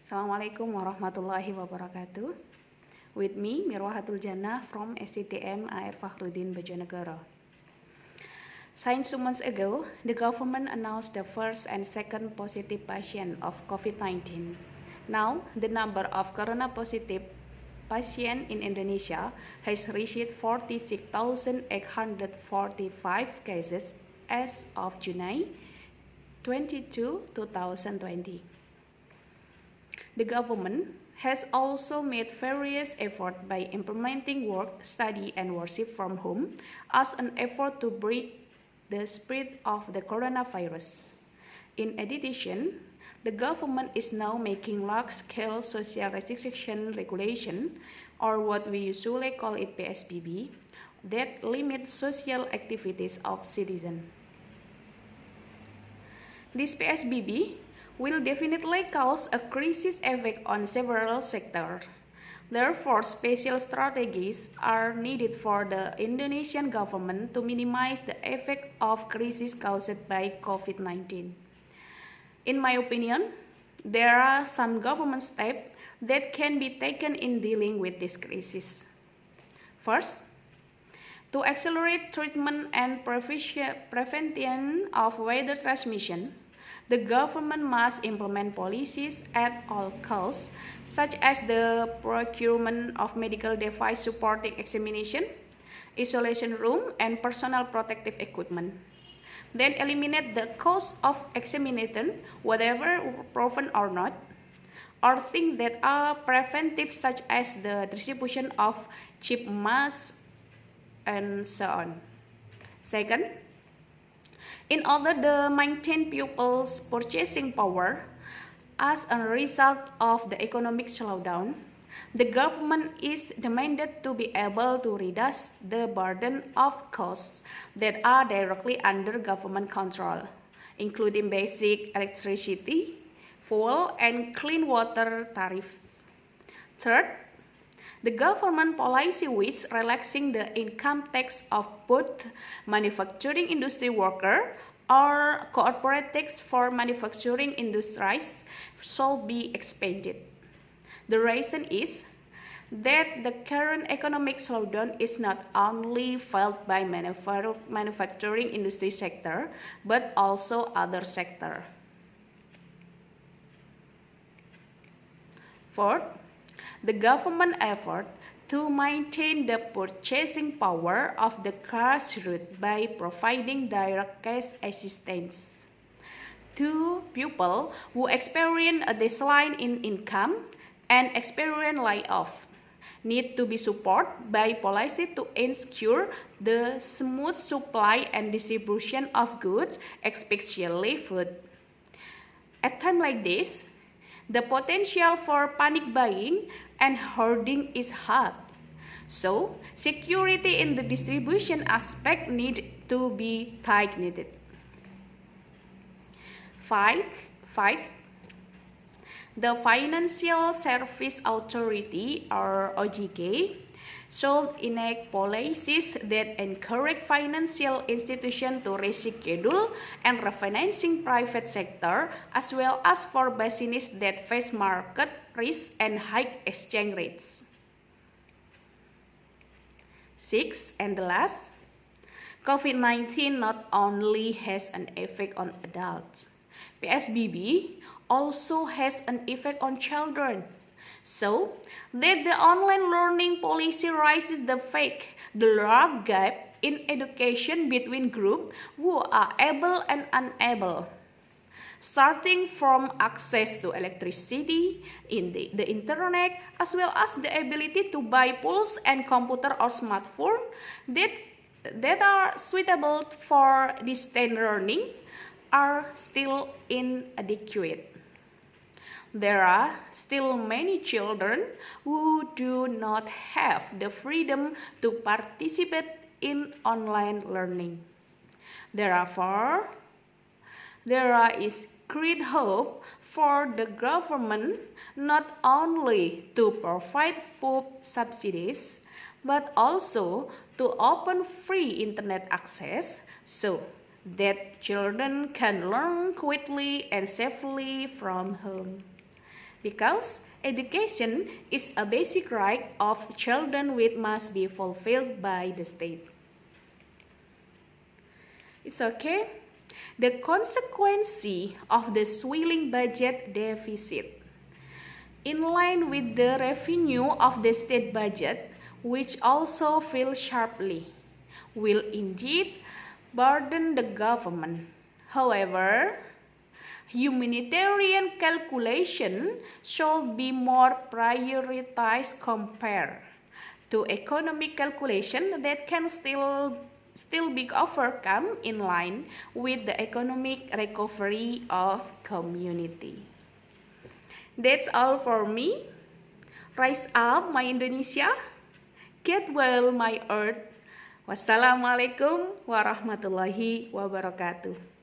Assalamualaikum warahmatullahi wabarakatuh. With me, Mirwahatul Jannah from STTM AR Fakhrudin Bojonegoro. Since 2 months ago, the government announced the first and second positive patient of COVID-19. Now, the number of corona-positive patients in Indonesia has reached 46,845 cases as of July 22, 2020. The government has also made various efforts by implementing work, study, and worship from home as an effort to break the spread of the coronavirus. In addition, the government is now making large-scale social restriction regulation, or what we usually call it PSBB, that limit social activities of citizens. This PSBB will definitely cause a crisis effect on several sectors. Therefore, special strategies are needed for the Indonesian government to minimize the effect of crisis caused by COVID-19. In my opinion, there are some government steps that can be taken in dealing with this crisis. First, to accelerate treatment and prevention of virus transmission, the government must implement policies at all costs, such as the procurement of medical device supporting examination, isolation room, and personal protective equipment. Then eliminate the cost of examination, whether proven or not, or things that are preventive, such as the distribution of cheap masks and so on. Second, in order to maintain pupils' purchasing power as a result of the economic slowdown, the government is demanded to be able to reduce the burden of costs that are directly under government control, including basic electricity, fuel, and clean water tariffs. Third, the government policy with relaxing the income tax of both manufacturing industry workers or corporate tax for manufacturing industries shall be expanded. The reason is that the current economic slowdown is not only felt by manufacturing industry sector, but also other sectors. Fourth, the government effort to maintain the purchasing power of the grassroots by providing direct cash assistance to people who experience a decline in income and experience layoff need to be supported by policy to ensure the smooth supply and distribution of goods, especially food. At times like this, the potential for panic buying and hoarding is high. So, security in the distribution aspect need to be tightened. Five, the Financial Service Authority, or OJK, should enact policies that encourage financial institutions to reschedule and refinancing private sector, as well as for businesses that face market risk and high exchange rates. 6, and the last, COVID-19 not only has an effect on adults, PSBB also has an effect on children. So that the online learning policy raises the large gap in education between groups who are able and unable, starting from access to electricity, in the internet, as well as the ability to buy tools and computer or smartphone that are suitable for distance learning are still inadequate. There are still many children who do not have the freedom to participate in online learning. Therefore, there is great hope for the government not only to provide food subsidies, but also to open free internet access so that children can learn quickly and safely from home. because education is a basic right of children which must be fulfilled by the state. It's okay. The consequence of the swelling budget deficit, in line with the revenue of the state budget, which also fell sharply, will indeed burden the government. However, humanitarian calculation should be more prioritized compared to economic calculation that can still be overcome in line with the economic recovery of community. That's all for me. Rise up, my Indonesia. Get well, my earth. Wassalamualaikum warahmatullahi wabarakatuh.